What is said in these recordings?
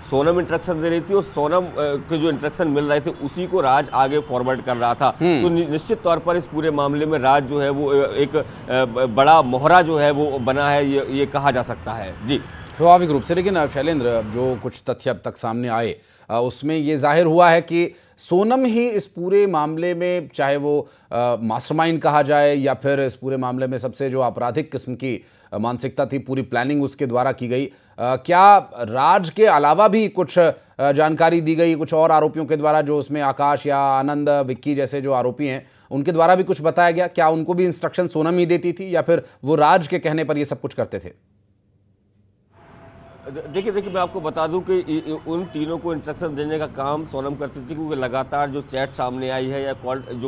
Sonam instruction दे रही थी और सोनम के जो इंस्ट्रक्शन मिल रहे थे उसी को राज आगे फॉरवर्ड कर रहा था। तो निश्चित तौर पर इस पूरे मामले में राज जो है वो एक बड़ा मोहरा जो है वो बना है, ये कहा जा सकता है। जी स्वाभाविक रूप से। लेकिन शैलेंद्र, जो कुछ तथ्य अब तक सामने आए उसमें ये जाहिर हुआ है कि सोनम ही इस पूरे मामले में, चाहे वो मास्टरमाइंड कहा जाए या फिर इस पूरे मामले में सबसे जो आपराधिक किस्म की मानसिकता थी, पूरी प्लानिंग उसके द्वारा की गई। क्या राज के अलावा भी कुछ जानकारी दी गई कुछ और आरोपियों के द्वारा, जो उसमें आकाश या आनंद, विक्की जैसे जो आरोपी हैं उनके द्वारा भी कुछ बताया गया? क्या उनको भी इंस्ट्रक्शन सोनम ही देती थी या फिर वो राज के कहने पर ये सब कुछ करते थे? देखिए मैं आपको बता दूं कि उन तीनों को इंस्ट्रक्शन देने का काम सोनम करती थी, क्योंकि लगातार जो चैट सामने आई है या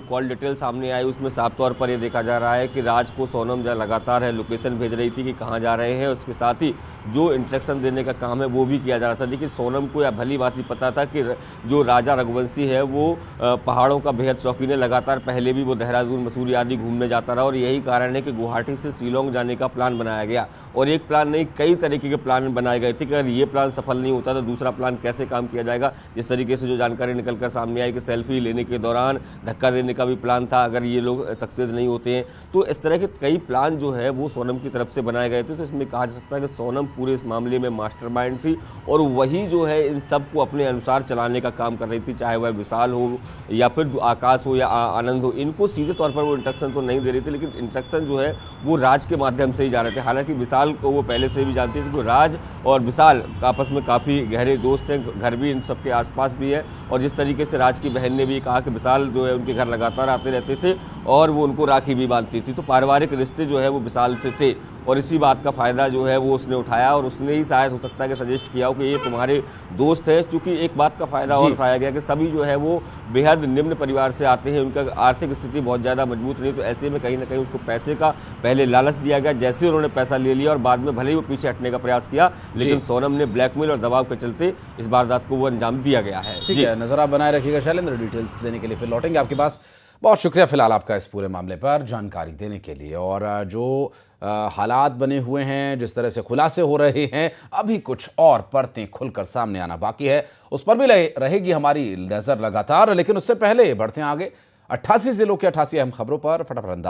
कॉल डिटेल सामने आई, उसमें साफ तौर पर ये देखा जा रहा है कि राज को सोनम जो लगातार है लोकेशन भेज रही थी कि कहाँ जा रहे हैं। उसके साथ ही जो इंस्ट्रक्शन देने का काम है वो भी किया जा रहा था। लेकिन सोनम को यह भली बात ही पता था कि जो राजा रघुवंशी है वो पहाड़ों का बेहद शौकीन है। लगातार पहले भी वो देहरादून, मसूरी आदि घूमने जाता रहा और यही कारण है कि गुवाहाटी से शिलोंग जाने का प्लान बनाया गया। और एक प्लान नहीं, कई तरीके के प्लान बनाए गए थे कि अगर ये प्लान सफल नहीं होता तो दूसरा प्लान कैसे काम किया जाएगा। जिस तरीके से जो जानकारी निकलकर सामने आई कि सेल्फी लेने के दौरान धक्का देने का भी प्लान था अगर ये लोग सक्सेस नहीं होते हैं। तो इस तरह के कई प्लान जो है वो सोनम की तरफ से बनाए गए थे। तो इसमें कहा जा सकता है कि सोनम पूरे इस मामले में मास्टरमाइंड थी और वही जो है इन सबको अपने अनुसार चलाने का काम कर रही थी, चाहे वह विशाल हो या फिर आकाश हो या आनंद हो। इनको सीधे तौर पर वो इंस्ट्रक्शन तो नहीं दे रही थी, लेकिन इंस्ट्रक्शन जो है वो राज के माध्यम से ही जा रहे थे। हालांकि विशाल को वो पहले से भी जानती थी, तो राज और विशाल आपस में काफ़ी गहरे दोस्त हैं, घर भी इन सबके आसपास भी है। और जिस तरीके से राज की बहन ने भी कहा कि विशाल जो है उनके घर लगातार आते रहते थे और वो उनको राखी भी बांधती थी, तो पारिवारिक रिश्ते जो है वो विशाल से थे। और इसी बात का फ़ायदा जो है वो उसने उठाया और उसने ही शायद हो सकता है कि सजेस्ट किया हो कि ये तुम्हारे दोस्त है। चूँकि एक बात का फ़ायदा और उठाया गया कि सभी जो है वो बेहद निम्न परिवार से आते हैं, उनका आर्थिक स्थिति बहुत ज़्यादा मजबूत नहीं, तो ऐसे में कहीं ना कहीं उसको पैसे का पहले लालच दिया गया। जैसे उन्होंने पैसा ले लिया और बाद में भले ही वो पीछे हटने का प्रयास किया, लेकिन सोनम ने ब्लैकमेल और दबाव के चलते इस वारदात को वो अंजाम दिया गया है। ठीक है, नजर आप बनाए रखिएगा शैलेंद्र। डिटेल्स लेने के लिए फिर लौटेंगे आपके पास। बहुत शुक्रिया फिलहाल आपका इस पूरे मामले पर जानकारी देने के लिए। और जो हालात बने हुए हैं, जिस तरह से खुलासे हो रहे हैं, अभी कुछ और परतें खुलकर सामने आना बाकी है, उस पर भी रहेगी हमारी नजर लगातार। लेकिन उससे पहले बढ़ते हैं आगे 88 जिलों के 88 अहम खबरों पर। फटाफट अंदाज